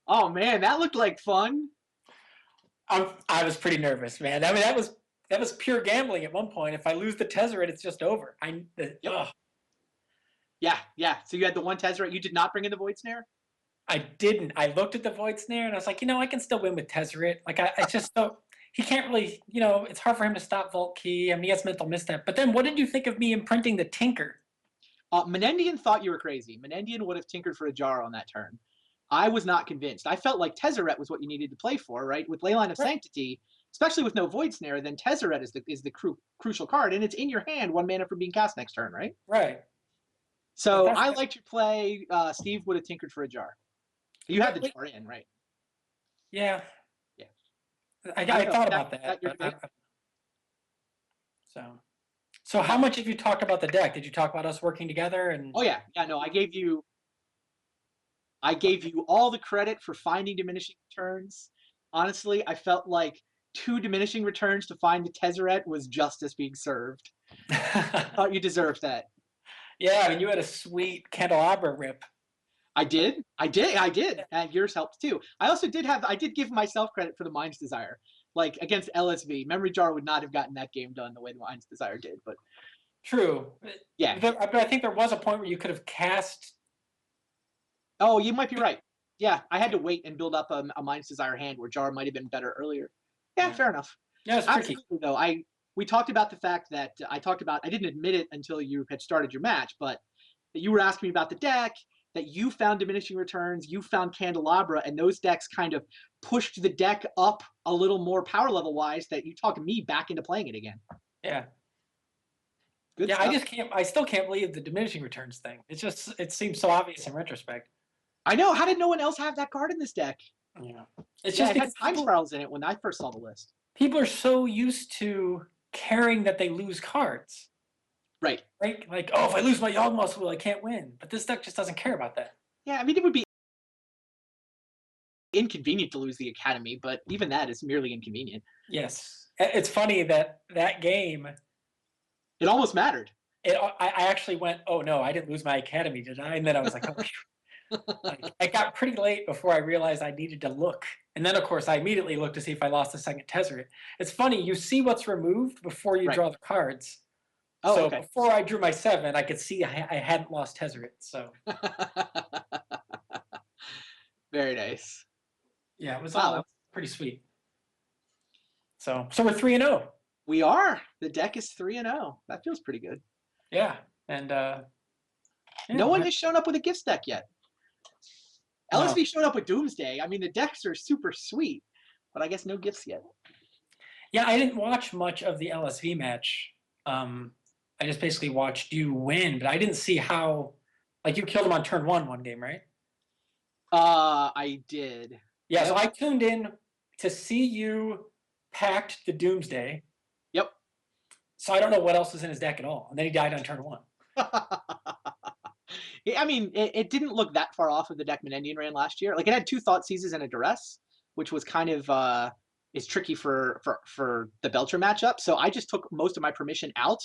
Oh man, that looked like fun. I was pretty nervous, man. I mean, that was pure gambling at one point. If I lose the Tezzeret, it's just over. Yep. Yeah, yeah. So you had the one Tezzeret. You did not bring in the Void Snare? I didn't. I looked at the Void Snare and I was like, I can still win with Tezzeret. Like, I just so he can't really, it's hard for him to stop Vault Key. I mean, he has mental misstep. But then what did you think of me imprinting the Tinker? Menendian thought you were crazy. Menendian would have tinkered for a jar on that turn. I was not convinced. I felt like Tezzeret was what you needed to play for, right? With Leyline of Sanctity, especially with no Void Snare, then Tezzeret is the crucial card, and it's in your hand, 1 mana from being cast next turn, right? Right. So I liked your play. Steve would have tinkered for a jar. You had the jar in, right? Yeah. Yeah. I thought about that. So how much have you talked about the deck? Did you talk about us working together? And oh yeah, no, I gave you all the credit for finding diminishing returns. Honestly, I felt like 2 diminishing returns to find the Tezzeret was justice being served. I thought you deserved that. Yeah, I mean, you had a sweet candelabra rip. I did. And yours helped too. I did give myself credit for the Mind's Desire. Like against LSV, Memory Jar would not have gotten that game done the way the Mind's Desire did, but true. Yeah. But I think there was a point where you could have cast. Oh, you might be right. Yeah, I had to wait and build up a Mind's Desire hand where Jar might have been better earlier. Yeah, fair enough. Yeah, it's tricky. Absolutely, though. We talked about the fact that I didn't admit it until you had started your match, but that you were asking me about the deck, that you found diminishing returns, you found Candelabra, and those decks kind of pushed the deck up a little more power level wise, that you talked me back into playing it again. Yeah. Good stuff. I still can't believe the diminishing returns thing. It seems so obvious in retrospect. I know. How did no one else have that card in this deck? Yeah. It had Time Spirals in it when I first saw the list. People are so used to caring that they lose cards. Right. Like, oh, if I lose my Yawgmoth Will, I can't win. But this deck just doesn't care about that. Yeah, I mean, it would be inconvenient to lose the Academy, but even that is merely inconvenient. Yes. It's funny that game... It almost mattered. I actually went, oh, no, I didn't lose my Academy, did I? And then I was like, oh, I got pretty late before I realized I needed to look. And then, of course, I immediately looked to see if I lost a second Tezzeret. It's funny, you see what's removed before you draw the cards. Oh, so okay. Before I drew my 7, I could see I hadn't lost Tezzeret. So very nice. Yeah, it was pretty sweet. So we're 3-0. We are. The deck is 3-0. That feels pretty good. Yeah, and no one has shown up with a gifts deck yet. LSV showed up with Doomsday. I mean, the decks are super sweet, but I guess no gifts yet. Yeah, I didn't watch much of the LSV match. I just basically watched you win, but I didn't see how. Like, you killed him on turn one game, right? I did. Yeah, so I tuned in to see you packed the Doomsday. Yep. So I don't know what else was in his deck at all. And then he died on turn 1. I mean, it didn't look that far off of the deck Menendian ran last year. Like, it had 2 Thought Seizes and a Duress, which was kind of is tricky for the Belcher matchup. So I just took most of my permission out,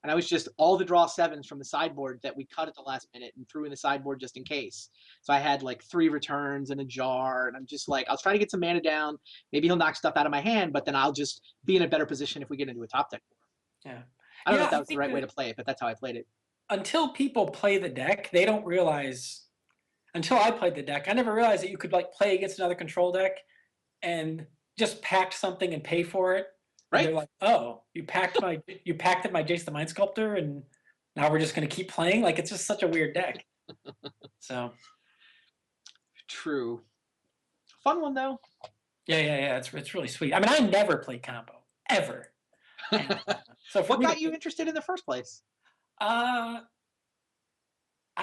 and I was just all the draw 7s from the sideboard that we cut at the last minute and threw in the sideboard just in case. So I had like 3 returns and a jar, and I'm just like, I was trying to get some mana down. Maybe he'll knock stuff out of my hand, but then I'll just be in a better position if we get into a top deck. Yeah. I don't know if that was the right way to play it, but that's how I played it. Until people play the deck, they don't realize. Until I played the deck, I never realized that you could like play against another control deck and just pack something and pay for it. Right. And they're like, oh, you packed my Jace the Mind Sculptor, and now we're just gonna keep playing. Like, it's just such a weird deck. So true. Fun one though. Yeah. It's really sweet. I mean, I never played combo ever. And, so what got you interested in the first place? I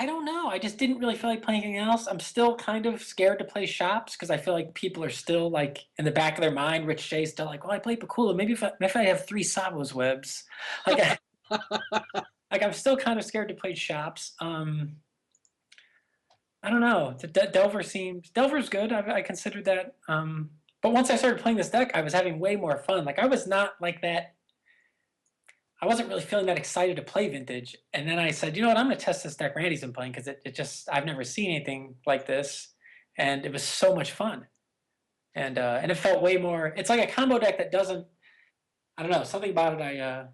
don't know. I just didn't really feel like playing anything else. I'm still kind of scared to play shops because I feel like people are still like in the back of their mind. Rich Shay's still like, well, I play Pakula. Maybe if I have 3 Sabo's webs, like, like I'm still kind of scared to play shops. I don't know. Delver's good. I considered that. But once I started playing this deck, I was having way more fun. Like, I was not like that. I wasn't really feeling that excited to play Vintage. And then I said, you know what, I'm going to test this deck Randy's been playing because it just, I've never seen anything like this. and it was so much fun. And it felt way more. It's like a combo deck that doesn't. I don't know, something about it.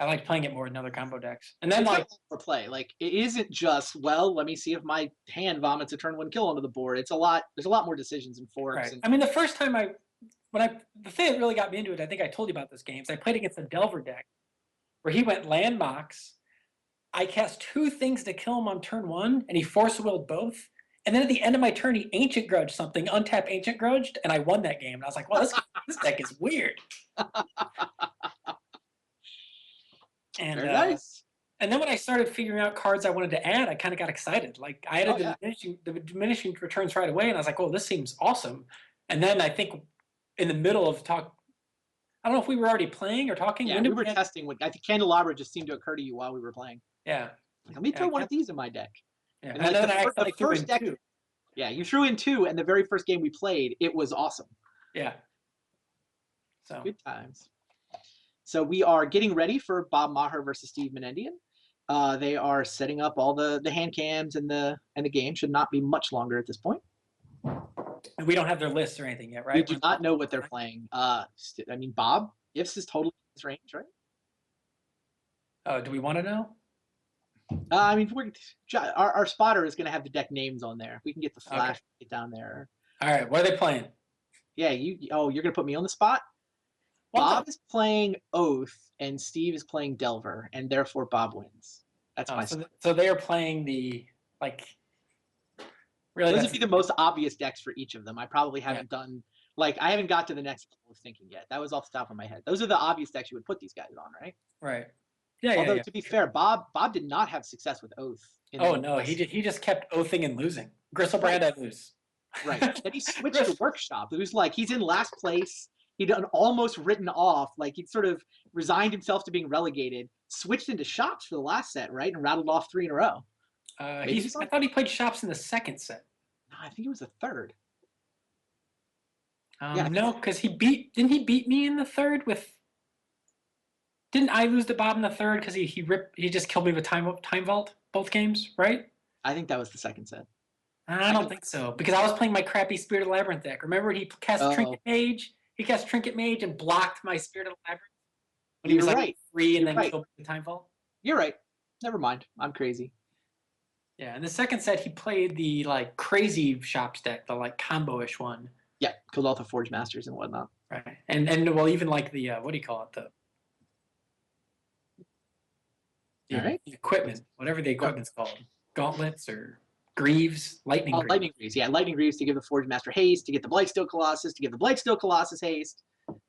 I like playing it more than other combo decks. And then It's like got more play. Like it isn't just, well, let me see if my hand vomits a turn one kill onto the board. It's a lot. There's a lot more decisions and forks. right. And I mean, the first time the thing that really got me into it, I think I told you about this game. Is I played against a Delver deck where he went landmarks. I cast 2 things to kill him on turn 1, and he force willed both. And then at the end of my turn, he Ancient Grudged something, untap Ancient Grudged, and I won that game. And I was like, well, this deck is weird. And very nice. and then when I started figuring out cards I wanted to add, I kind of got excited. Like I added the diminishing returns right away, and I was like, oh, this seems awesome. And then I think in the middle of talk, I don't know if we were already playing or talking. Yeah, we were testing. I think Candelabra just seemed to occur to you while we were playing. Yeah. Like, let me throw one of these in my deck. Yeah. And like then the first deck. 2. Yeah, you threw in 2, and the very first game we played, it was awesome. Yeah. So good times. So we are getting ready for Bob Maher versus Steve Menendian. They are setting up all the hand cams, and the game should not be much longer at this point. And we don't have their lists or anything yet, right? We do not know what they're playing. I mean, Bob Ifs is totally in his range, right? Oh, do we want to know? I mean, our spotter is going to have the deck names on there. We can get the flash get down there. All right, what are they playing? Yeah, you're going to put me on the spot? Bob is playing Oath, and Steve is playing Delver, and therefore Bob wins. That's my spot. So they are playing the, like, really. Those would be the most obvious decks for each of them. I probably haven't done, like, I haven't got to the next level of thinking yet. That was off the top of my head. Those are the obvious decks you would put these guys on, right? Right. Yeah. Although to be fair, Bob did not have success with Oath. Oh no, he just kept oathing and losing. Gristlebrand, I lose. Right. Then he switched to Workshop. It was like he's in last place. He'd almost written off, like he'd sort of resigned himself to being relegated, switched into Shops for the last set, right, and rattled off 3 in a row. I thought he played Shops in the second set. No, I think it was the third. No, because didn't he beat me in the third with? Didn't I lose to Bob in the third because he just killed me with Time Vault both games, right? I think that was the second set. I don't think so, because I was playing my crappy Spirit of the Labyrinth deck. Remember, he cast Trinket Mage. He cast Trinket Mage and blocked my Spirit of the Labyrinth when he was like 3 and then killed the Time Vault. You're right. Never mind. I'm crazy. Yeah, in the second set, he played the like crazy Shops deck, the like combo-ish one. Yeah, killed all the Forge Masters and whatnot. Right, and well, even like the what do you call it, the equipment, whatever the equipment's called, gauntlets or greaves, lightning greaves. Lightning greaves, yeah, lightning greaves to give the Forge Master haste, to get the Blightsteel Colossus, to give the Blightsteel Colossus haste.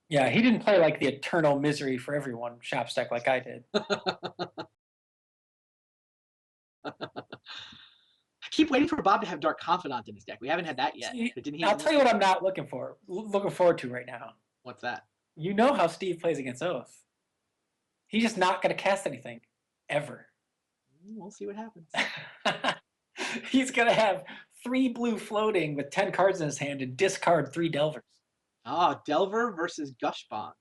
Yeah, he didn't play like the Eternal Misery for Everyone Shops deck like I did. I keep waiting for Bob to have Dark Confidant in his deck. We haven't had that yet. But didn't he? I'll tell you what I'm not looking forward to right now. What's that? You know how Steve plays against Oath. He's just not going to cast anything, ever. We'll see what happens. He's going to have 3 blue floating with 10 cards in his hand and discard 3 Delvers. Ah, Delver versus Gushbond.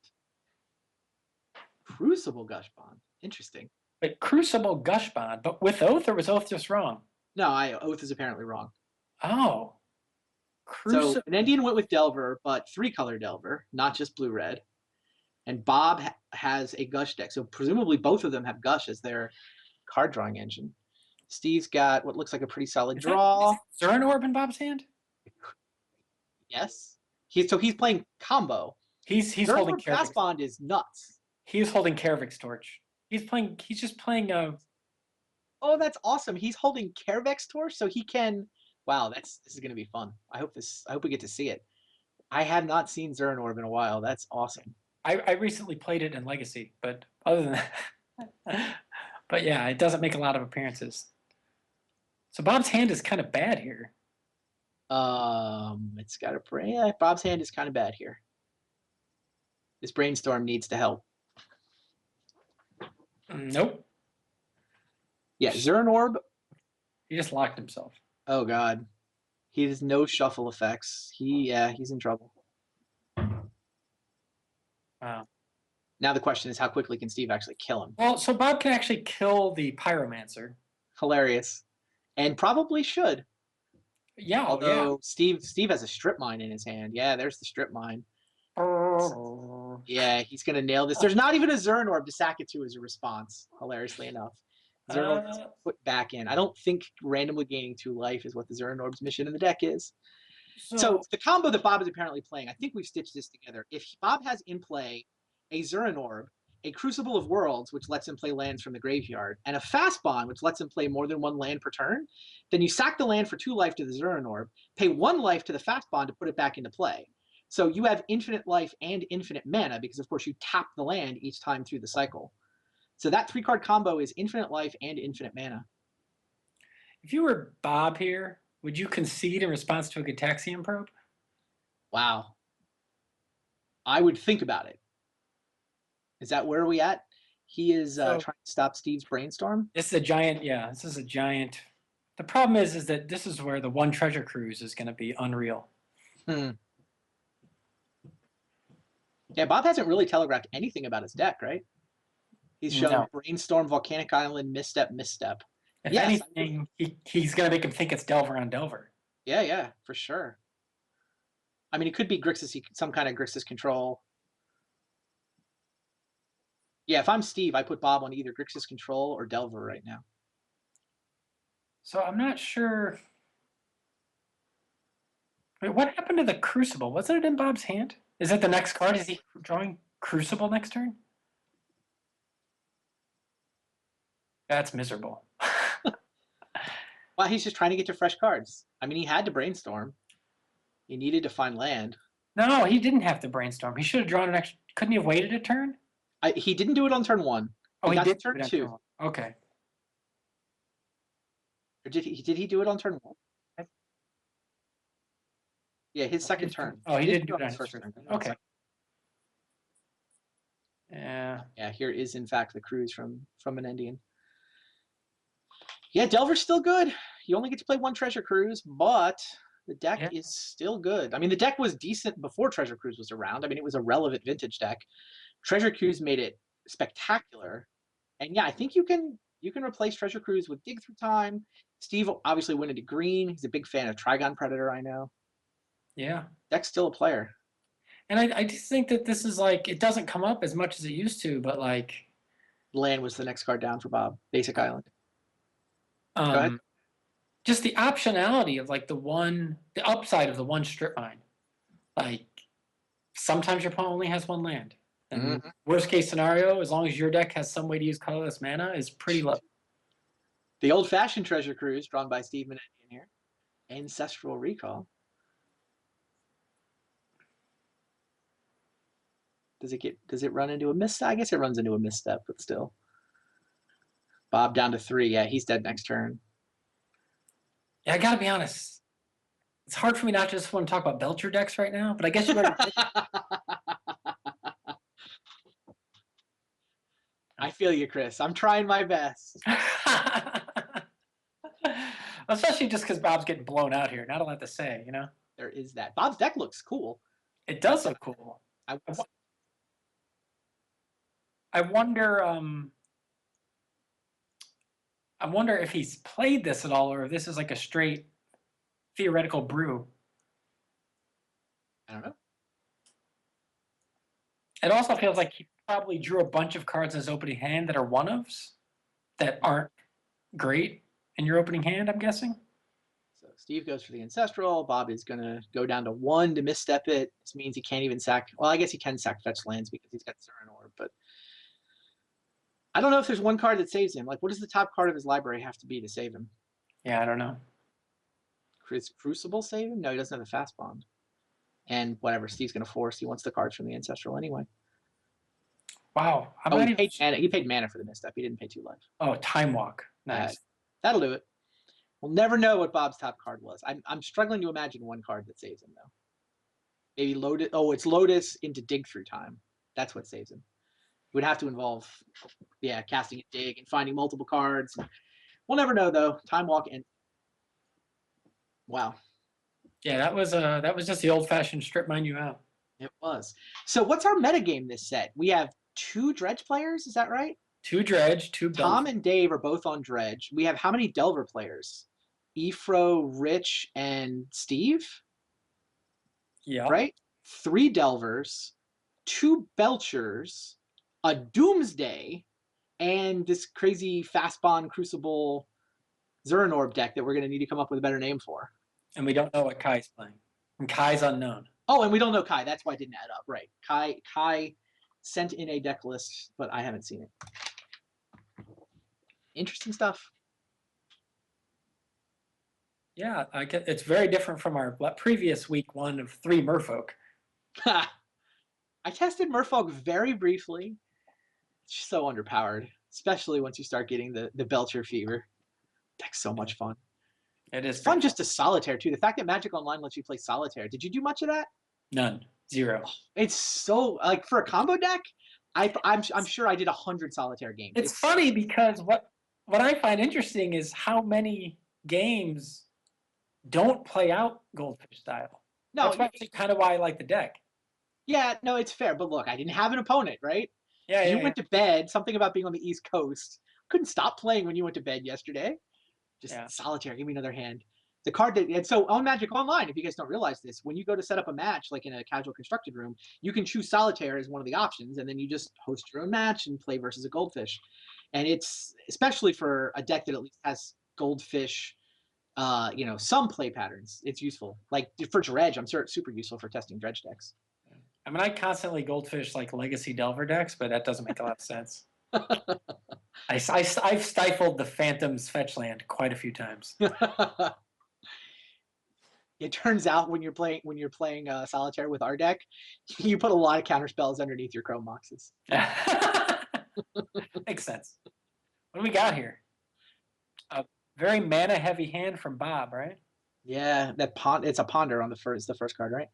Crucible Gushbond. Interesting. But Crucible Gushbond, but with Oath, or was Oath just wrong? No, Oath is apparently wrong. Oh. So Menendian went with Delver, but 3-color Delver, not just blue-red. And Bob has a Gush deck. So presumably both of them have Gush as their card drawing engine. Steve's got what looks like a pretty solid draw. Is Zern Orb in Bob's hand? Yes. He's playing combo. He's holding Kervix. Gushbond is nuts. He's holding Kervix Torch. He's just playing Oh, that's awesome. He's holding Kervex Torch, so he can. Wow, this is gonna be fun. I hope we get to see it. I have not seen Zern Orb in a while. That's awesome. I recently played it in Legacy, but other than that, but yeah, it doesn't make a lot of appearances. So Bob's hand is kind of bad here. It's got a yeah, Bob's hand is kind of bad here. This brainstorm needs to help. Nope. Yeah, Zern Orb. He just locked himself. Oh God, he has no shuffle effects. He's in trouble. Wow. Now the question is, how quickly can Steve actually kill him? Well, so Bob can actually kill the Pyromancer. Hilarious, and probably should. Yeah, oh yeah. Although Steve has a strip mine in his hand. Yeah, there's the strip mine. Yeah, he's gonna nail this. There's not even a Zern Orb to sack it to as a response, hilariously enough. Zern Orb is Uh, put back in. I don't think randomly gaining 2 life is what the Zern Orb's mission in the deck is. So so the combo that Bob is apparently playing, I think we've stitched this together. If Bob has in play a Zern Orb, a Crucible of Worlds, which lets him play lands from the graveyard, and a Fast Bond, which lets him play more than 1 land per turn, then you sack the land for 2 life to the Zern Orb, pay 1 life to the Fast Bond to put it back into play. So you have infinite life and infinite mana because, of course, you tap the land each time through the cycle. So that 3-card combo is infinite life and infinite mana. if you were Bob here, would you concede in response to a Gitaxian probe? Wow. I would think about it. Is that where are we at? He is trying to stop Steve's brainstorm. This is a giant, yeah, this is a giant. The problem is that this is where the one treasure cruise is going to be unreal. Yeah, Bob hasn't really telegraphed anything about his deck, right? He's shown Brainstorm, Volcanic Island, Misstep, Misstep. If anything, he's going to make him think it's Delver on Delver. Yeah, for sure. I mean, it could be Grixis, some kind of Grixis control. Yeah, if I'm Steve, I put Bob on either Grixis control or Delver right now. So I'm not sure. Wait, what happened to the Crucible? Wasn't it in Bob's hand? Is it the next card? Is he drawing Crucible next turn? That's miserable. Well, he's just trying to get to fresh cards. I mean, he had to brainstorm. He needed to find land. No, he didn't have to brainstorm. He should have drawn an extra. Couldn't he have waited a turn? He didn't do it on turn 1. Oh, he did turn 2. Okay. Or did he do it on turn 1? Yeah, his second turn. Oh, he didn't do it on his first turn. Okay. Yeah. Yeah, here is in fact the cruise from Menendian. Yeah, Delver's still good. You only get to play 1 Treasure Cruise, but the deck is still good. I mean, the deck was decent before Treasure Cruise was around. I mean, it was a relevant vintage deck. Treasure Cruise made it spectacular. And yeah, I think you can replace Treasure Cruise with Dig Through Time. Steve obviously went into green. He's a big fan of Trigon Predator, I know. Yeah. Deck's still a player. And I just think that this is like, it doesn't come up as much as it used to, but like. Land was the next card down for Bob. Basic Island. Go ahead. Just the optionality of like the upside of the 1 strip mine. Like, sometimes your opponent only has 1 land. And worst case scenario, as long as your deck has some way to use colorless mana, is pretty low. The old-fashioned Treasure Cruise drawn by Steve Menendian here. Ancestral Recall. Does it run into a misstep? I guess it runs into a misstep, but still. Bob down to 3. Yeah, he's dead next turn. Yeah, I gotta be honest. It's hard for me not to just want to talk about Belcher decks right now, but I guess you already did. I feel you, Chris. I'm trying my best. Especially just because Bob's getting blown out here. Not a lot to say, you know? There is that. Bob's deck looks cool. It does look cool. I wonder if he's played this at all or if this is like a straight theoretical brew. I don't know. It also feels like he probably drew a bunch of cards in his opening hand that are one-ofs that aren't great in your opening hand, I'm guessing. So Steve goes for the Ancestral. Bob is going to go down to 1 to misstep it. This means he can't even sack. Well, I guess he can sack fetch lands because he's got Zern Orb, but I don't know if there's 1 card that saves him. Like, what does the top card of his library have to be to save him? Yeah, I don't know. Crucible save him? No, he doesn't have the Fast Bond. And whatever, Steve's going to force. He wants the cards from the Ancestral anyway. Wow. He paid mana for the misstep. He didn't pay 2 life. Oh, Time Walk. Nice. That'll do it. We'll never know what Bob's top card was. I'm struggling to imagine 1 card that saves him, though. Maybe Lotus. Oh, it's Lotus into Dig Through Time. That's what saves him. It would have to involve, casting a dig and finding multiple cards. We'll never know, though. Time Walk and wow. Yeah, that was just the old-fashioned strip mine you out. It was. So what's our metagame this set? We have 2 Dredge players, is that right? 2 Dredge, 2 Delver. Tom and Dave are both on Dredge. We have how many Delver players? Efro, Rich, and Steve, Yeah. right? 3 Delvers, 2 Belchers, a Doomsday, and this crazy Fastbond Crucible Zeranorb deck that we're going to need to come up with a better name for. And we don't know what Kai's playing. And Kai's unknown. Oh, and we don't know Kai. That's why I didn't add up. Right. Kai sent in a deck list, but I haven't seen it. Interesting stuff. Yeah, it's very different from our previous week 1 of 3 Merfolk. I tested Merfolk very briefly. It's so underpowered, especially once you start getting the Belcher fever. Deck's so much fun. It is It's fun just to solitaire too. The fact that Magic Online lets you play solitaire. Did you do much of that? None. 0. It's so like for a combo deck. I'm sure I did 100 solitaire games. It's funny because what I find interesting is how many games don't play out Goldfish style. No, that's actually kind of why I like the deck. Yeah, no, it's fair. But look, I didn't have an opponent, right? Yeah, you went to bed. Something about being on the East Coast. Couldn't stop playing when you went to bed yesterday. Just solitaire. Give me another hand. The card that and so on Magic Online, if you guys don't realize this, when you go to set up a match like in a casual constructed room, you can choose solitaire as one of the options, and then you just host your own match and play versus a Goldfish. And it's especially for a deck that at least has Goldfish, some play patterns. It's useful. Like for Dredge, I'm sure it's super useful for testing Dredge decks. I mean, I constantly Goldfish like Legacy Delver decks, but that doesn't make a lot of sense. I've stifled the Phantom's fetch land quite a few times. It turns out when you're playing solitaire with our deck, you put a lot of counter spells underneath your Chrome boxes. Makes sense. What do we got here? A very mana heavy hand from Bob, right? Yeah, it's a ponder on the first card, right?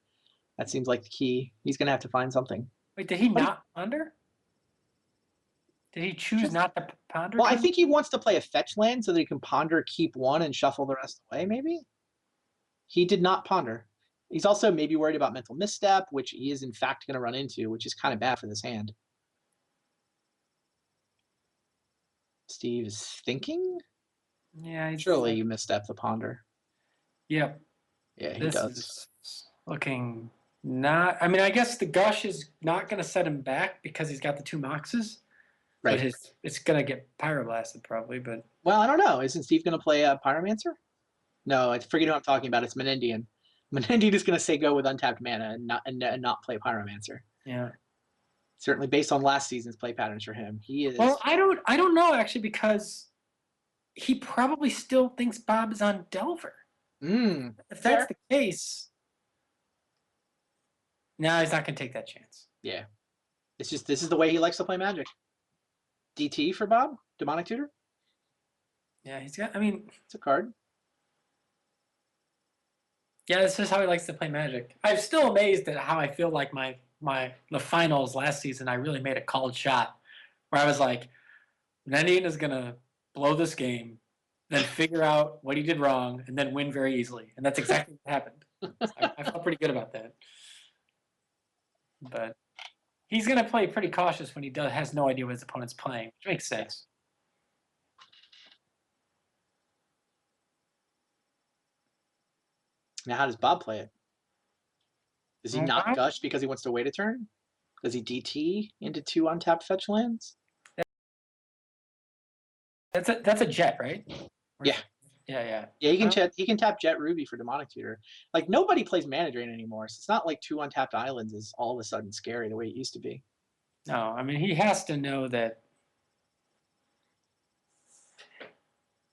That seems like the key. He's gonna have to find something. Wait, did he not ponder? Did he choose not to ponder? Well, I think he wants to play a fetch land so that he can ponder, keep one, and shuffle the rest away, maybe? He did not ponder. He's also maybe worried about mental misstep, which he is in fact going to run into, which is kind of bad for this hand. Steve is thinking? Yeah. Surely you misstep the ponder. Yep. Yeah, he this does. Is looking not... I mean, I guess the Gush is not going to set him back because he's got the 2 Moxes. Right. But it's going to get Pyroblasted probably, but... Well, I don't know. Isn't Steve going to play a Pyromancer? No, I forget who I'm talking about. It's Menendian. Menendian is going to say go with untapped mana and not play Pyromancer. Yeah. Certainly based on last season's play patterns for him. He is... Well, I don't know, actually, because he probably still thinks Bob is on Delver. If that's the case, no, he's not going to take that chance. Yeah. It's just, this is the way he likes to play Magic. DT for Bob? Demonic Tutor? Yeah, he's got, I mean... It's a card. Yeah, this is how he likes to play Magic. I'm still amazed at how I feel like the finals last season, I really made a called shot where I was like, Menendian is going to blow this game, then figure out what he did wrong, and then win very easily. And that's exactly what happened. So I felt pretty good about that. But he's going to play pretty cautious when he has no idea what his opponent's playing, which makes sense. Now, how does Bob play it? Does he not gush because he wants to wait a turn? Does he DT into 2 untapped fetch lands? That's a jet, right? Yeah. Yeah. Yeah, he can tap Jet Ruby for Demonic Tutor. Like, nobody plays Mana Drain anymore, so it's not like 2 untapped islands is all of a sudden scary the way it used to be. No, I mean, he has to know that.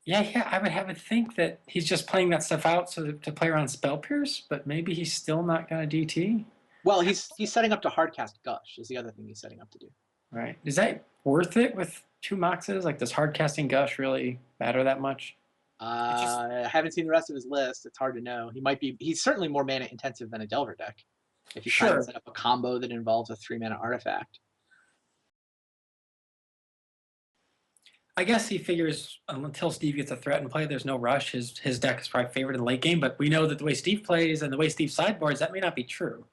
Yeah, I would think that he's just playing that stuff out to play around Spell Pierce, but maybe he's still not going to DT. Well, he's setting up to hardcast Gush is the other thing he's setting up to do. Right. Is that worth it with 2 Moxes? Like, does hardcasting Gush really matter that much? I haven't seen the rest of his list. It's hard to know. He's certainly more mana intensive than a Delver deck. If you try to set up a combo that involves a 3 mana artifact. I guess he figures until Steve gets a threat in play, there's no rush. His deck is probably favored in the late game, but we know that the way Steve plays and the way Steve sideboards, that may not be true.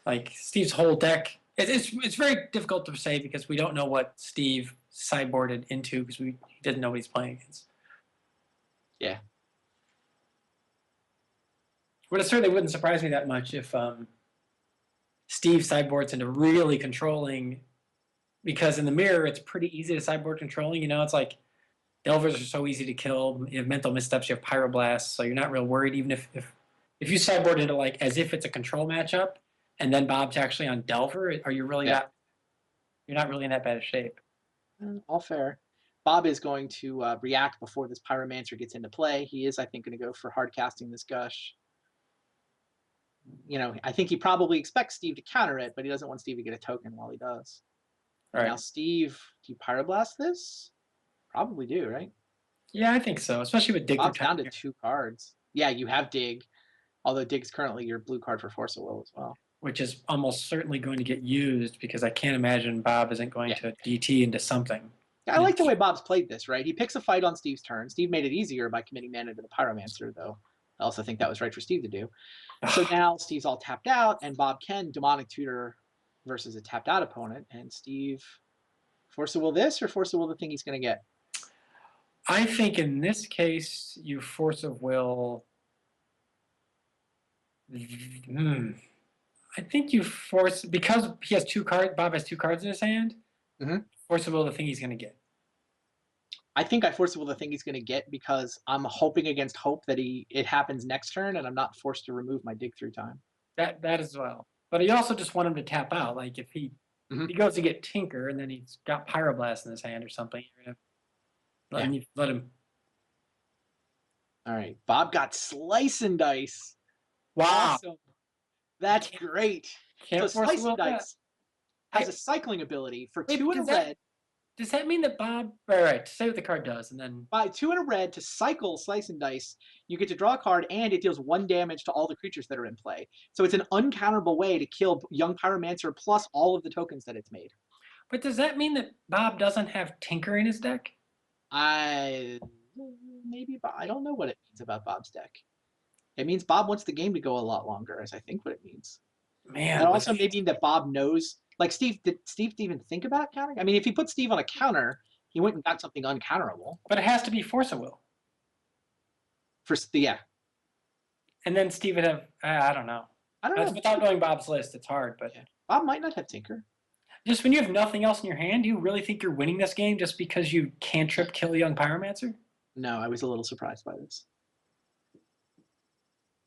Like, Steve's whole deck, it's very difficult to say because we don't know what Steve sideboarded into because he didn't know what he's playing against. Yeah. But it certainly wouldn't surprise me that much if Steve sideboards into really controlling, because in the mirror it's pretty easy to sideboard controlling. You know, it's like Delvers are so easy to kill. You have mental missteps, you have pyroblasts, so you're not real worried. Even if you sideboard into like as if it's a control matchup, and then Bob's actually on Delver, are you really not? You're not really in that bad of shape. All fair. Bob is going to react before this Pyromancer gets into play. He is, I think, going to go for hard casting this Gush. You know, I think he probably expects Steve to counter it, but he doesn't want Steve to get a token while he does. Right. Now, Steve, do you Pyroblast this? Probably do, right? Yeah, I think so, especially with Dig. Bob's down to 2 cards. Yeah, you have Dig, although Dig's currently your blue card for Force of Will as well. Which is almost certainly going to get used, because I can't imagine Bob isn't going to DT into something. I like the way Bob's played this, right? He picks a fight on Steve's turn. Steve made it easier by committing mana to the Pyromancer, though. I also think that was right for Steve to do. So now Steve's all tapped out, and Bob can Demonic Tutor versus a tapped out opponent. And Steve, Force of Will this or Force of Will the thing he's going to get? I think in this case, you Force of Will. I think you force, because he has 2 cards. Bob has 2 cards in his hand. Force of Will the thing he's going to get. I think I Force of Will the thing he's going to get because I'm hoping against hope that it happens next turn, and I'm not forced to remove my dig through time. That as well. But you also just want him to tap out. Like if he goes to get Tinker and then he's got Pyroblast in his hand or something, you're gonna let him. All right, Bob got Slice and Dice. Wow, awesome. That's great. So Slice and Dice has a cycling ability for 2 in a red. Does that mean that Bob? Right. Say what the card does, and then by 2 in a red to cycle Slice and Dice, you get to draw a card, and it deals 1 damage to all the creatures that are in play. So it's an uncounterable way to kill Young Pyromancer plus all of the tokens that it's made. But does that mean that Bob doesn't have Tinker in his deck? Maybe, but I don't know what it means about Bob's deck. It means Bob wants the game to go a lot longer, is I think what it means. Man, and also maybe that Bob knows. Like Steve, did Steve even think about countering? I mean, if he put Steve on a counter, he went and got something uncounterable. But it has to be Force of Will. Yeah. And then Steve would have, I don't know. Without knowing Bob's list, it's hard. But Bob might not have Tinker. Just when you have nothing else in your hand, do you really think you're winning this game just because you cantrip kill Young Pyromancer? No, I was a little surprised by this.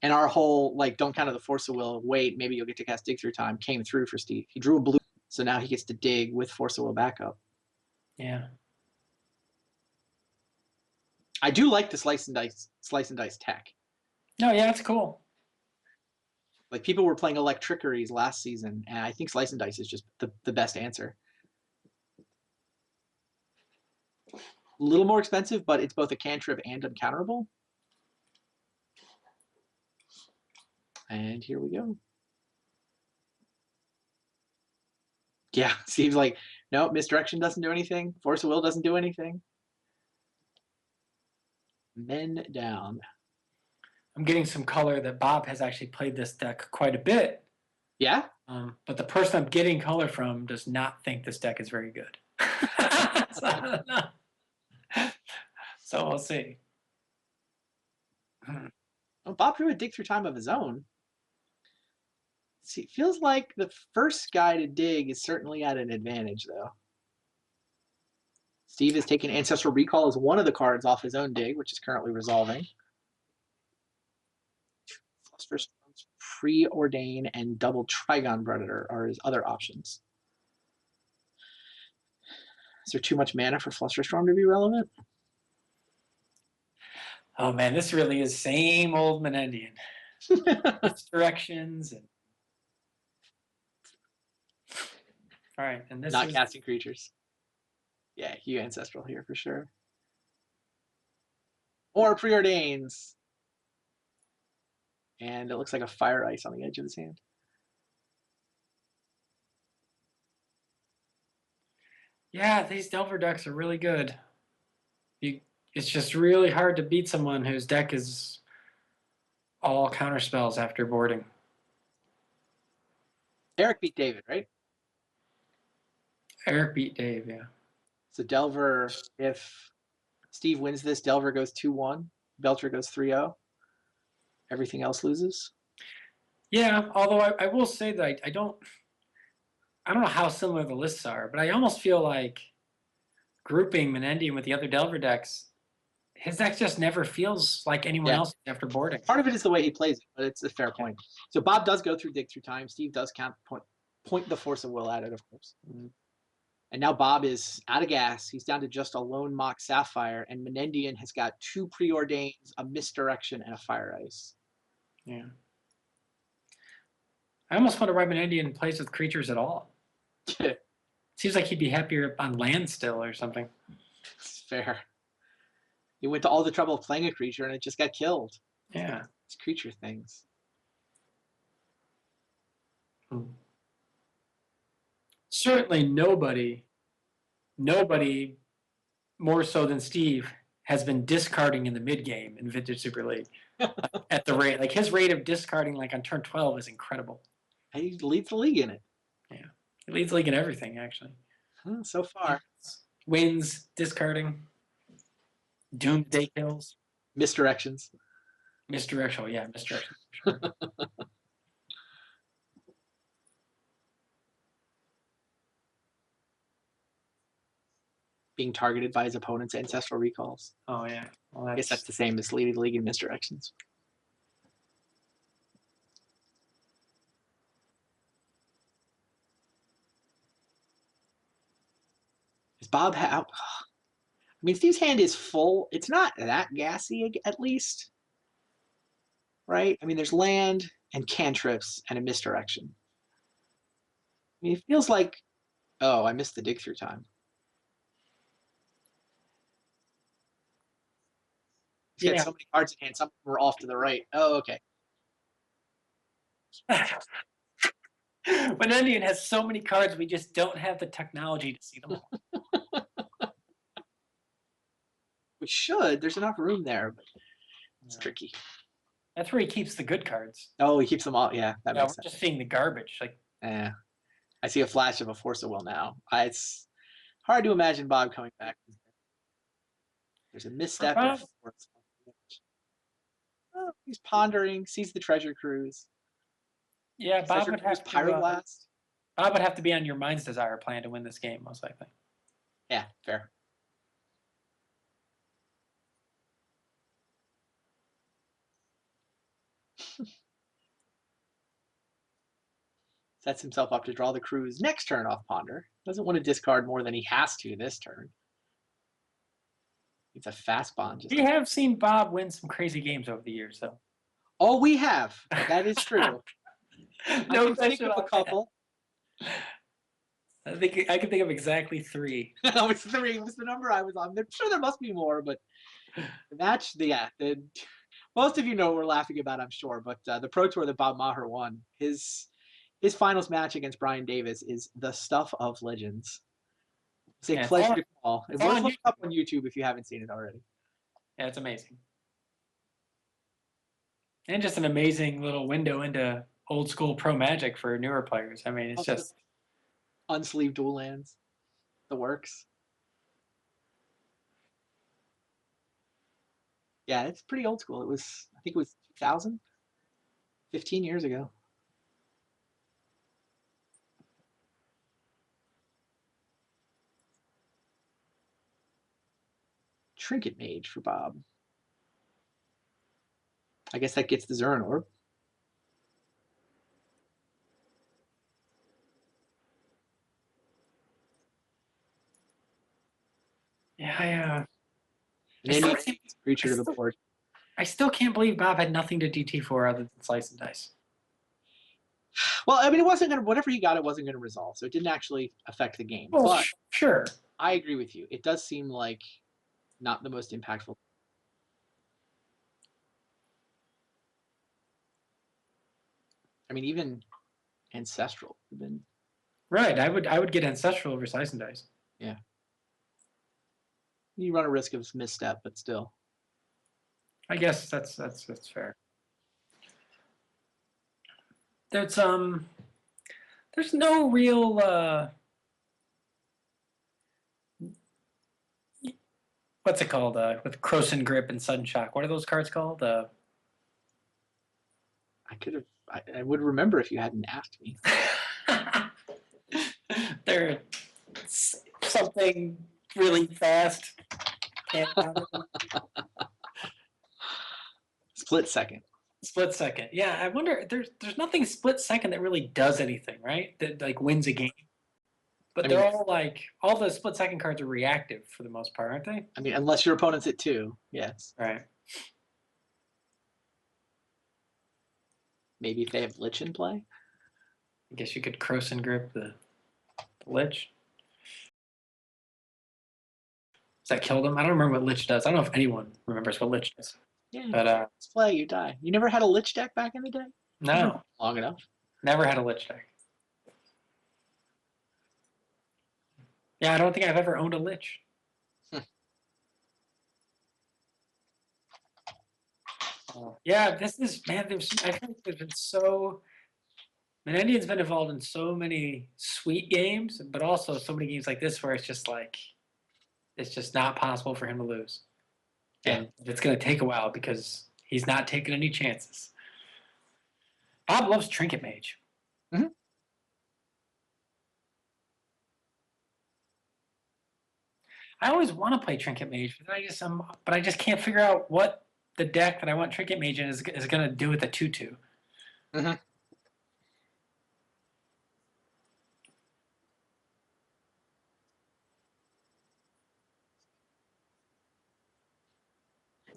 And our whole, like, don't counter the Force of Will, wait, maybe you'll get to cast Dig through time, came through for Steve. He drew a blue, so now he gets to dig with Force of Will backup. Yeah. I do like the Slice and Dice tech. No, yeah, it's cool. Like, people were playing Electrickeries last season, and I think Slice and Dice is just the best answer. A little more expensive, but it's both a cantrip and uncounterable. And here we go. Yeah, Steve's like, no, Misdirection doesn't do anything. Force of Will doesn't do anything. Men down. I'm getting some color that Bob has actually played this deck quite a bit. Yeah? But the person I'm getting color from does not think this deck is very good. So we'll see. Well, Bob drew a Dig through time of his own. See, it feels like the first guy to dig is certainly at an advantage, though. Steve is taking Ancestral Recall as one of the cards off his own dig, which is currently resolving. Flusterstorm's Preordain and Double Trigon Predator are his other options. Is there too much mana for Flusterstorm to be relevant? Oh man, this really is same old Menendian. Directions and all right, and this not casting creatures. Yeah, you Ancestral here for sure. Or Preordains. And it looks like a Fire Ice on the edge of his hand. Yeah, these Delver decks are really good. It's just really hard to beat someone whose deck is all counter spells after boarding. Eric beat David, right? Eric beat Dave, yeah. So Delver, if Steve wins this, Delver goes 2-1. Belcher goes 3-0. Everything else loses. Yeah, although I will say that I don't know how similar the lists are, but I almost feel like grouping Menendian with the other Delver decks, his deck just never feels like anyone Yeah. else after boarding. Part of it is the way he plays it, but it's a fair Yeah. point. So Bob does go through dig through time. Steve does point the force of will at it, of course. Mm-hmm. And now Bob is out of gas. He's down to just a lone Mock Sapphire, and Menendian has got 2 preordains, a misdirection, and a fire ice. Yeah. I almost wonder why Menendian plays with creatures at all. Seems like he'd be happier on land still or something. It's fair. He went to all the trouble of playing a creature, and it just got killed. Yeah. It's creature things. Certainly nobody more so than Steve has been discarding in the mid game in Vintage Super League at the rate. Like his rate of discarding like on turn 12 is incredible. He leads the league in it. Yeah. He leads the league in everything actually. So far. Wins, discarding, doomsday kills. Misdirections. Misdirection, yeah, misdirection. Sure. Being targeted by his opponent's ancestral recalls. Oh yeah. Well, I guess that's the same as leading the league in misdirections. Is Bob I mean, Steve's hand is full. It's not that gassy, at least. Right? I mean, there's land and cantrips and a misdirection. I mean, it feels like, oh, I missed the dig through time. He's got so many cards in hand. Some were off to the right. Oh, okay. Menendian has so many cards, we just don't have the technology to see them all. We should. There's enough room there, but it's tricky. That's where he keeps the good cards. Oh, he keeps them all. Yeah, that makes sense. We're just seeing the garbage. Like, yeah, I see a flash of a force of will now. It's hard to imagine Bob coming back. There's a misstep. Oh, he's pondering. Sees the treasure cruise. Yeah, Bob would have Pyroblast. Bob would have to be on your Mind's Desire plan to win this game, most likely. Yeah, fair. Sets himself up to draw the cruise next turn off Ponder. Doesn't want to discard more than he has to this turn. It's a fast bond. We have seen Bob win some crazy games over the years, though. Oh, we have. That is true. No, I can think of a couple. I can think of exactly 3. No, it's 3. Was the number I was on. I'm sure there must be more, but the match, most of you know what we're laughing about, I'm sure, but the Pro Tour that Bob Maher won, his finals match against Brian Davis is the stuff of legends. It's a pleasure to call. It's worth looking up on YouTube if you haven't seen it already. Yeah, it's amazing. And just an amazing little window into old school pro Magic for newer players. I mean, it's just unsleeved dual lands, the works. Yeah, it's pretty old school. I think it was 2000, 15 years ago. Trinket Mage for Bob. I guess that gets the Zuran Orb. Yeah. And then he creature to the board. I still can't believe Bob had nothing to DT for other than Slice and Dice. Well, I mean, it wasn't going to, whatever he got, it wasn't going to resolve. So it didn't actually affect the game. Well, but sure. I agree with you. It does seem like not the most impactful. I mean, even Ancestral would have been. Right. I would get Ancestral over Slice and Dice. Yeah. You run a risk of misstep, but still. I guess that's fair. There's no real what's it called? With Croson Grip and Sudden Shock. What are those cards called? I would remember if you hadn't asked me. There's something really fast. Can't Split second. Split second. Yeah, I wonder. There's nothing split second that really does anything, right? That like wins a game. But I they're mean, all like all the split second cards are reactive for the most part, aren't they? I mean, unless your opponent's at 2, yes. Right. Maybe if they have Lich in play. I guess you could Krosan grip the Lich. Does that kill them? I don't remember what Lich does. I don't know if anyone remembers what Lich does. Yeah, But let's play, you die. You never had a Lich deck back in the day? no, Long enough. never had a Lich deck. Yeah, I don't think I've ever owned a Lich. Yeah, this is man. I think there's been so. Menendian's been involved in so many sweet games, but also so many games like this where it's just like, it's just not possible for him to lose. Yeah. And it's going to take a while because he's not taking any chances. Bob loves Trinket Mage. Mm-hmm. I always want to play Trinket Mage, but I just can't figure out what the deck that I want Trinket Mage in is going to do with the 2/2. Mm-hmm.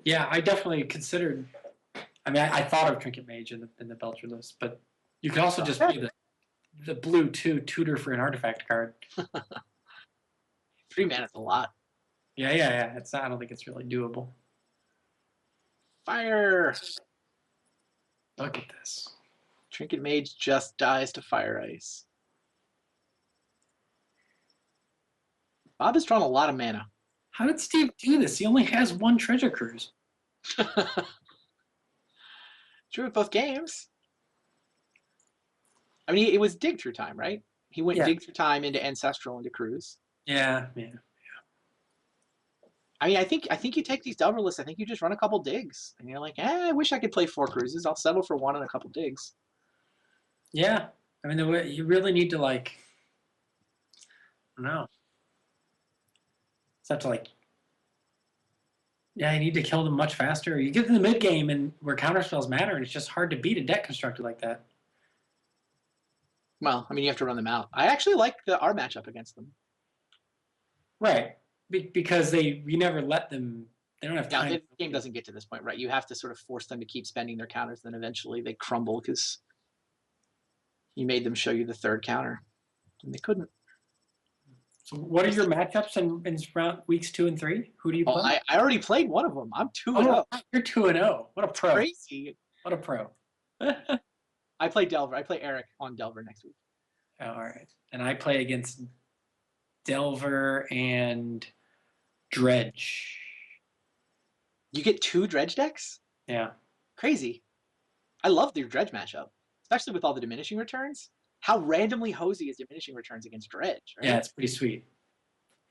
Yeah, I definitely considered. I mean, I thought of Trinket Mage in the Belcher list, but you could also just play the blue 2 tutor for an artifact card. 3 mana is a lot. Yeah. It's not, I don't think it's really doable. Fire! Look at this. Trinket Mage just dies to Fire Ice. Bob has drawn a lot of mana. How did Steve do this? He only has 1 Treasure Cruise. True with both games. I mean, it was dig through time, right? He went dig through time into Ancestral into Cruise. Yeah. I mean, I think you take these Delver lists. I think you just run a couple digs, and you're like, I wish I could play 4 Cruises. I'll settle for 1 and a couple digs. Yeah. I mean, you really need to like. I don't know. It's have to like. Yeah, you need to kill them much faster. You get to the mid game and where counterspells matter, and it's just hard to beat a deck constructed like that. Well, I mean, you have to run them out. I actually like our matchup against them. Right, because we never let them. They don't have time. Yeah, the game doesn't get to this point, right? You have to sort of force them to keep spending their counters. Then eventually they crumble because you made them show you the 3rd counter, and they couldn't. So what are your matchups in round weeks 2 and 3? Who do you play? I already played one of them. I'm 2-0. You're 2-0. What a pro! Crazy. What a pro! I play Delver. I play Eric on Delver next week. Oh, all right, and I play against Delver and Dredge. You get 2 Dredge decks? Yeah. Crazy. I love the Dredge matchup, especially with all the diminishing returns. How randomly hosey is diminishing returns against Dredge, right? Yeah, it's pretty sweet.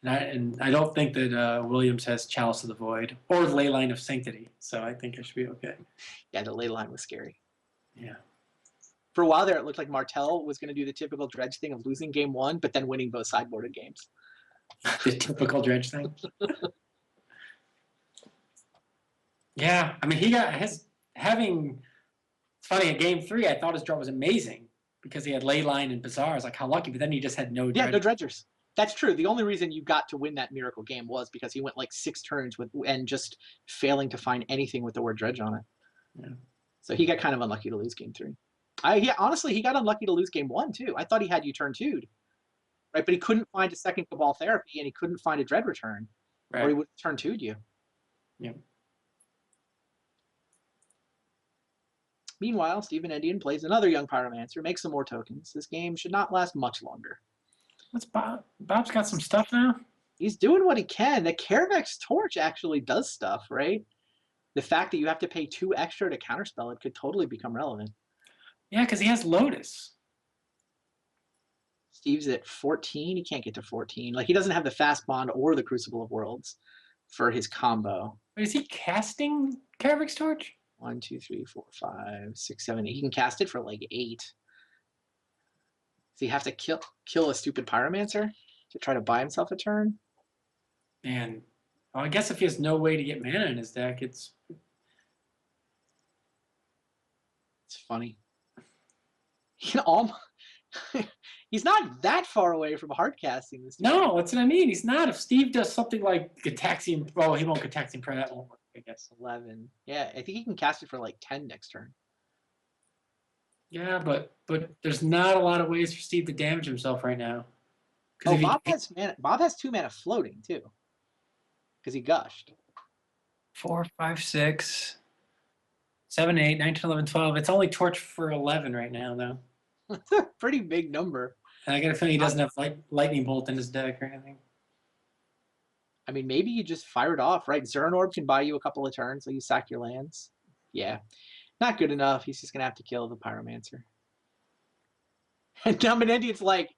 And I don't think that Williams has Chalice of the Void or Leyline of Sanctity, so I think I should be okay. Yeah, the Leyline was scary. Yeah. For a while there, it looked like Martel was going to do the typical Dredge thing of losing game 1, but then winning both sideboarded games. The typical Dredge thing. Yeah, I mean, he got having. It's funny. In game 3, I thought his draw was amazing because he had Leyline and Bazaar. I was like, how lucky! But then he just had no. Yeah, no Dredgers. That's true. The only reason you got to win that miracle game was because he went like 6 turns and just failing to find anything with the word Dredge on it. Yeah. So he got kind of unlucky to lose game 3. Honestly, he got unlucky to lose game 1 too. I thought he had you turn 2'd, right? But he couldn't find a second Cabal Therapy, and he couldn't find a Dread Return, right. or he would have turn 2'd you. Yeah. Meanwhile, Steve Menendian plays another young Pyromancer, makes some more tokens. This game should not last much longer. What's Bob? Bob's got some stuff now? He's doing what he can. The Carevex Torch actually does stuff, right? The fact that you have to pay 2 extra to counterspell it could totally become relevant. Yeah, because he has Lotus. Steve's at 14. He can't get to 14. Like, he doesn't have the Fast Bond or the Crucible of Worlds for his combo. Wait, is he casting Carevex Torch? 1, 2, 3, 4, 5, 6, 7, 8. He can cast it for like 8. So you have to kill a stupid pyromancer to try to buy himself a turn. Man, well, I guess if he has no way to get mana in his deck, it's funny. He can almost. He's not that far away from hard casting this turn. no. That's what I mean. He's not. If Steve does something like Gataxian, well, he won't Gataxian Pro. That won't work, I guess. 11. Yeah, I think he can cast it for like 10 next turn. Yeah, but there's not a lot of ways for Steve to damage himself right now. Oh, Bob has mana. Bob has 2 mana floating too, because he gushed. 4, 5, 6, 7, 8, 9, 10, 11, 12. It's only torch for 11 right now, though. That's a pretty big number. And I got a feeling he doesn't have lightning bolt in his deck or anything. I mean, maybe you just fire it off, right? Zernorb can buy you a couple of turns, so you sack your lands. Yeah, not good enough. He's just gonna have to kill the pyromancer. And now Menendian's like,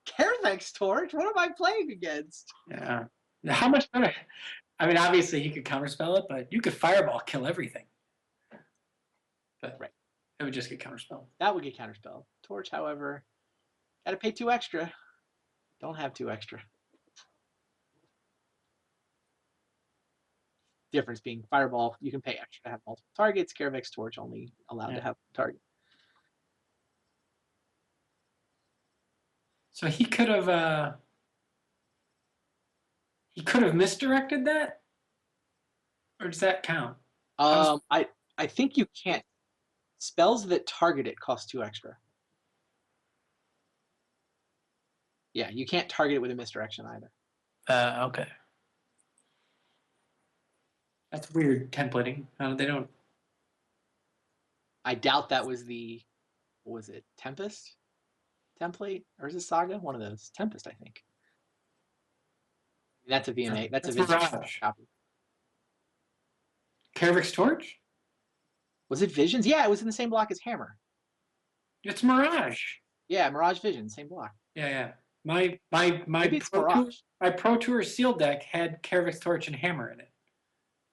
Carvex Torch? What am I playing against? Yeah. How much better? I mean, obviously he could counterspell it, but you could fireball kill everything. But right. It would just get counterspelled. That would get counterspelled. Torch, however, gotta pay 2 extra. Don't have 2 extra. Difference being fireball, you can pay extra to have multiple targets. Carvex Torch only allowed to have one target. So he could have misdirected that? Or does that count? I think you can't. Spells that target it cost 2 extra. Yeah, you can't target it with a misdirection either. Okay. That's weird templating. They don't. I doubt that was the, what was it, Tempest template? Or is it Saga? One of those. Tempest, I think. That's a VMA. That's a Mirage copy. Carvex Torch? Was it Visions? Yeah, it was in the same block as Hammer. It's Mirage. Yeah, Mirage Vision, same block. Yeah. My Pro Tour Seal deck had Carvex Torch and Hammer in it.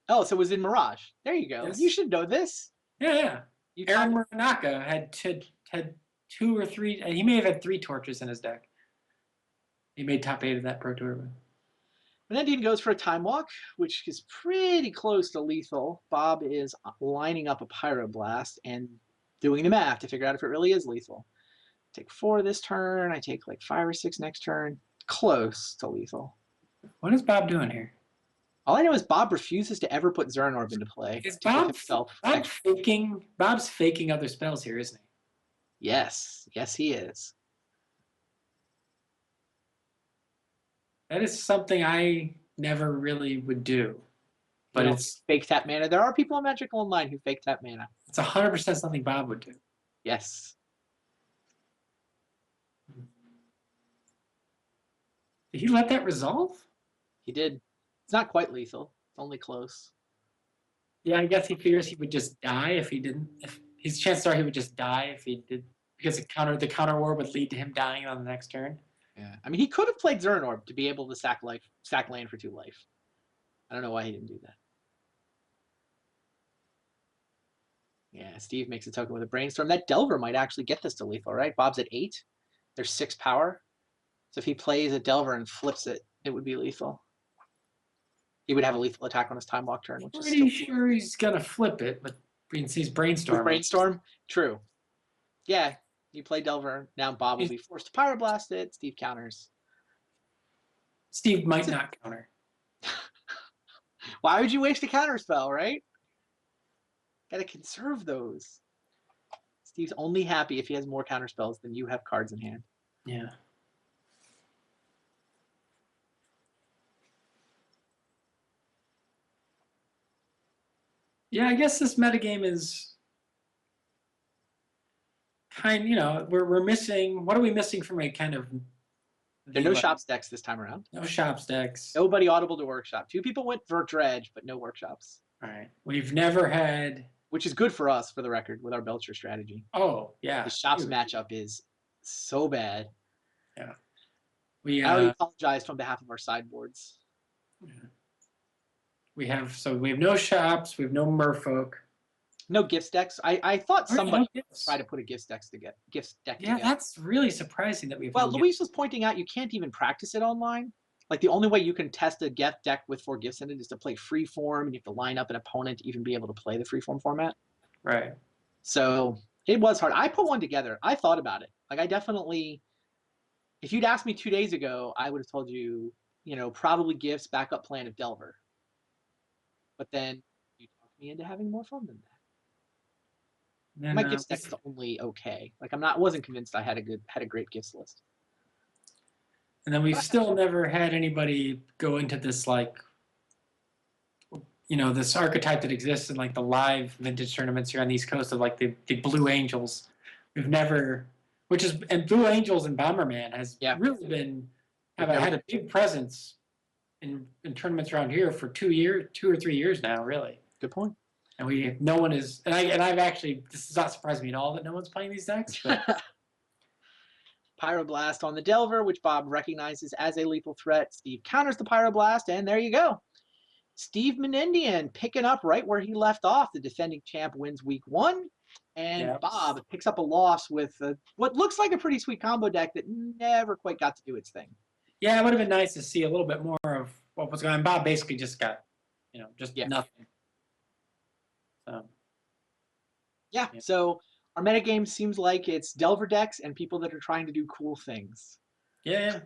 Oh, so it was in Mirage. There you go. Yes. You should know this. Yeah. Aaron Muranaka had 2 or 3. He may have had 3 torches in his deck. He made top 8 of that Pro Tour. Menendian goes for a Time Walk, which is pretty close to lethal. Bob is lining up a Pyroblast and doing the math to figure out if it really is lethal. Take 4 this turn. I take like 5 or 6 next turn. Close to lethal. What is Bob doing here? All I know is Bob refuses to ever put Zernorb into play. Is Bob faking? Bob's faking other spells here, isn't he? Yes. Yes, he is. That is something I never really would do. But it's fake tap mana. There are people in Magic Online who fake tap mana. It's 100% something Bob would do. Yes. Did he let that resolve? He did. It's not quite lethal. It's only close. Yeah, I guess he figures he would just die if he didn't. If his chances are he would just die if he did, because the counter war would lead to him dying on the next turn. Yeah, I mean, he could have played Zernorb to be able to sack land for 2 life. I don't know why he didn't do that. Yeah, Steve makes a token with a Brainstorm. That Delver might actually get this to lethal, right? Bob's at 8. There's 6 power. So if he plays a Delver and flips it, it would be lethal. He would have a lethal attack on his Time Walk turn, which is pretty sure he's gonna flip it, but he's Brainstorm. With Brainstorm? True. Yeah, you play Delver. Now Bob will be forced to Pyroblast it. Steve counters. Steve might not counter. Why would you waste a counter spell, right? Gotta conserve those. Steve's only happy if he has more counter spells than you have cards in hand. Yeah. Yeah, I guess this metagame is we're missing. What are we missing from a kind of? There are no shops decks this time around. No shops decks. Nobody audible to workshop. 2 people went for Dredge, but no workshops. All right. We've never had. Which is good for us, for the record, with our Belcher strategy. Oh, yeah. The shops matchup is so bad. Yeah. I already apologized on behalf of our sideboards. Yeah. We have no shops. We have no merfolk. No gifts decks. I thought Oh, yeah, somebody no would try gifts. to put a gifts deck Yeah, together. that's really surprising that we have Well, no gifts. Luis was pointing out you can't even practice it online. Like the only way you can test a gift deck with 4 gifts in it is to play freeform, and you have to line up an opponent to even be able to play the freeform format. Right. So it was hard. I put one together. I thought about it. Like I definitely, if you'd asked me 2 days ago, I would have told you, probably gifts, backup plan of Delver. But then you talked me into having more fun than that. And My gifts deck's only okay. Like wasn't convinced I had a great gifts list. then we've But still never had anybody go into this like, this archetype that exists in like the live vintage tournaments here on the East Coast of like the Blue Angels. We've never, and Blue Angels and Bomberman has really been had a big presence in tournaments around here for 2 or 3 years now, really. Good point. And no one is, and I've actually, this does not surprise me at all that no one's playing these decks, but Pyroblast on the Delver, which Bob recognizes as a lethal threat. Steve counters the Pyroblast, and there you go. Steve Menendian picking up right where he left off. The defending champ wins week 1, and Bob picks up a loss with what looks like a pretty sweet combo deck that never quite got to do its thing. Yeah, it would have been nice to see a little bit more of what was going on. Bob basically just got, nothing. So our metagame seems like it's Delver decks and people that are trying to do cool things. Yeah,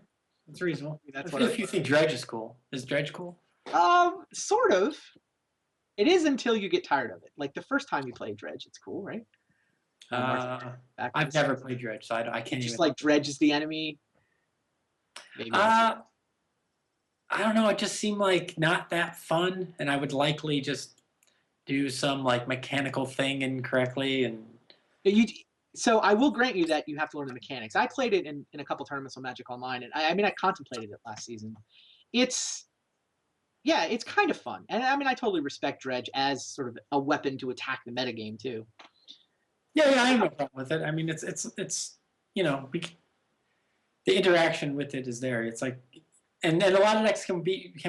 that's reasonable. That's if you think Dredge is cool. Is Dredge cool? Sort of. It is until you get tired of it. Like the first time you play Dredge, it's cool, right? I've never played Dredge, so I can't just even. Like Dredge is the enemy. Maybe. I don't know. It just seemed like not that fun, and I would likely just do some like mechanical thing incorrectly. And so I will grant you that you have to learn the mechanics. I played it in a couple tournaments on Magic Online, and I contemplated it last season. It's kind of fun, and I totally respect Dredge as sort of a weapon to attack the metagame too. Yeah, I have no problem with it. It's the interaction with it is there. It's like, and a lot of decks can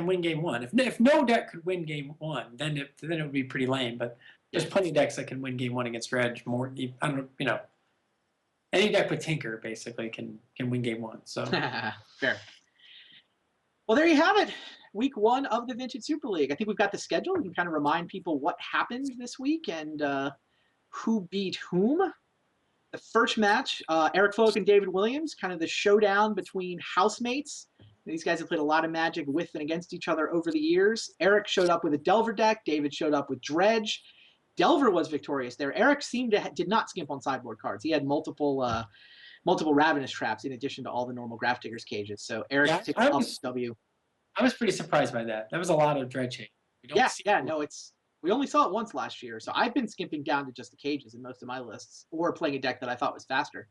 win game 1. If no deck could win game 1, then it would be pretty lame. But there's plenty of decks that can win game 1 against Dredge. More, I don't know, any deck with Tinker basically can win game 1. So fair. Well, there you have it. Week 1 of the Vintage Super League. I think we've got the schedule. We can kind of remind people what happened this week and who beat whom. The first match, Eric Folk and David Williams, kind of the showdown between housemates. These guys have played a lot of Magic with and against each other over the years. Eric showed up with a Delver deck. David showed up with Dredge. Delver was victorious there. Eric did not skimp on sideboard cards. He had multiple Ravenous Traps in addition to all the normal Graph Digger's cages. So Eric picked up W. I was pretty surprised by that. That was a lot of Dredging. We only saw it once last year, so I've been skimping down to just the cages in most of my lists, or playing a deck that I thought was faster.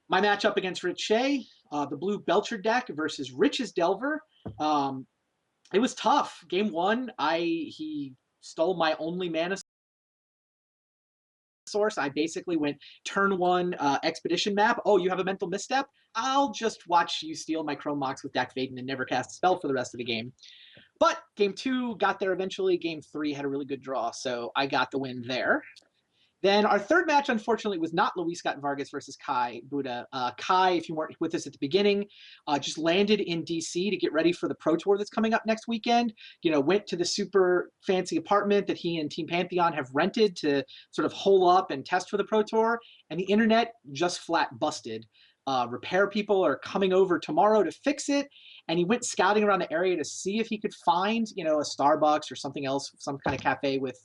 My matchup against Rich Shea, the blue Belcher deck versus Rich's Delver. It was tough. Game 1, he stole my only mana source. I basically went turn 1 expedition map. Oh, you have a mental misstep? I'll just watch you steal my Chrome Mox with Dak Vaden and never cast a spell for the rest of the game. But game 2 got there eventually. Game 3 had a really good draw, so I got the win there. Then our third match, unfortunately, was not Luis Scott Vargas versus Kai Buddha. Kai, if you weren't with us at the beginning, just landed in DC to get ready for the Pro Tour that's coming up next weekend. Went to the super fancy apartment that he and Team Pantheon have rented to sort of hole up and test for the Pro Tour, and the internet just flat busted. Repair people are coming over tomorrow to fix it, and he went scouting around the area to see if he could find, a Starbucks or something else, some kind of cafe with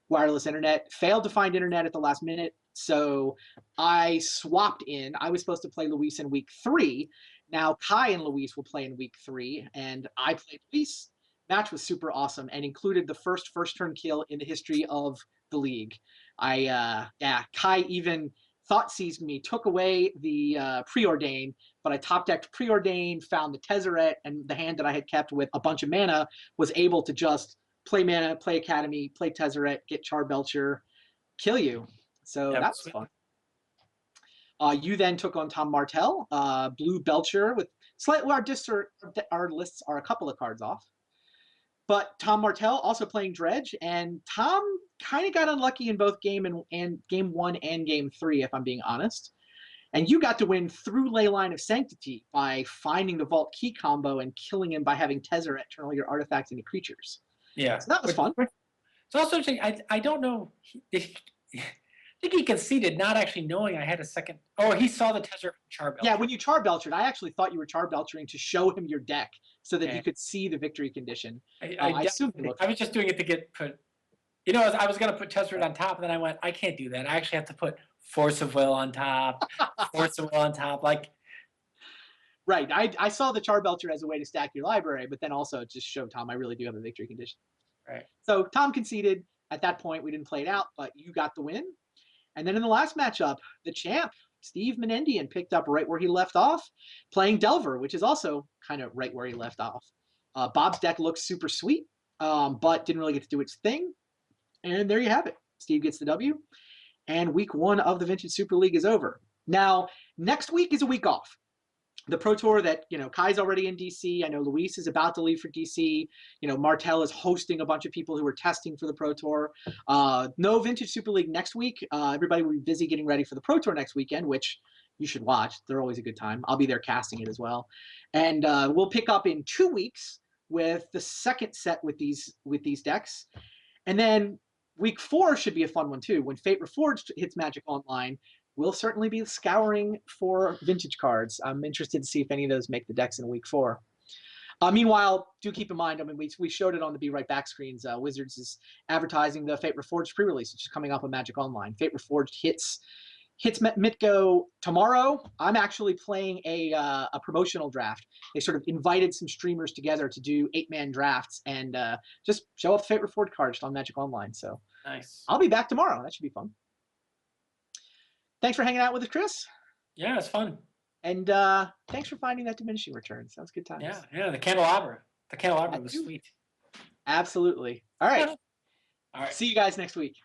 wireless internet. Failed to find internet at the last minute, so I swapped in. I was supposed to play Luis in week 3. Now Kai and Luis will play in week 3, and I played Luis. Match was super awesome and included the first turn kill in the history of the league. Kai even thought seized me, took away the preordain, but I top decked preordain, found the Tezzeret, and the hand that I had kept with a bunch of mana was able to just play mana, play Academy, play Tezzeret, get Char Belcher, kill you. So that was fun. You then took on Tom Martell, blue Belcher with slightly our lists are a couple of cards off. But Tom Martell also playing Dredge, and Tom kind of got unlucky in both and game 1 and game 3, if I'm being honest. And you got to win through Leyline of Sanctity by finding the Vault Key combo and killing him by having Tezzeret turn all your artifacts into creatures. Yeah. So that was fun. It's also interesting. I don't know if I think he conceded not actually knowing I had a second. Oh, he saw the Tezzeret from Charbelcher. Yeah, when you Charbelchered, I actually thought you were Charbelchering to show him your deck so that he could see the victory condition. I assume I was just doing it to get put. You know, I was going to put Tezzeret on top, and then I went, I can't do that. I actually have to put Force of Will on top, Force of Will on top. Like, right. I saw the Charbelcher as a way to stack your library, but then also just show Tom I really do have a victory condition. right. So Tom conceded. At that point, we didn't play it out, but you got the win. And then in the last matchup, the champ, Steve Menendian, picked up right where he left off, playing Delver, which is also kind of right where he left off. Bob's deck looks super sweet, but didn't really get to do its thing. And there you have it. Steve gets the W. And week 1 of the Vintage Super League is over. Now, next week is a week off. The Pro Tour that, Kai's already in DC. I know Luis is about to leave for DC. Martell is hosting a bunch of people who are testing for the Pro Tour. No Vintage Super League next week. Everybody will be busy getting ready for the Pro Tour next weekend, which you should watch. They're always a good time. I'll be there casting it as well. And we'll pick up in 2 weeks with the second set with these decks. And then week 4 should be a fun one too. When Fate Reforged hits Magic Online, we'll certainly be scouring for vintage cards. I'm interested to see if any of those make the decks in week 4. Meanwhile, do keep in mind, we showed it on the Be Right Back screens. Wizards is advertising the Fate Reforged pre-release, which is coming up on Magic Online. Fate Reforged hits Mitgo tomorrow. I'm actually playing a promotional draft. They sort of invited some streamers together to do 8-man drafts and just show off Fate Reforged cards on Magic Online. So Nice. I'll be back tomorrow. That should be fun. Thanks for hanging out with us, Chris. Yeah, it's fun. And thanks for finding that diminishing return. Sounds good times. Yeah, the candelabra. The candelabra was sweet. Absolutely. All right. All right. See you guys next week.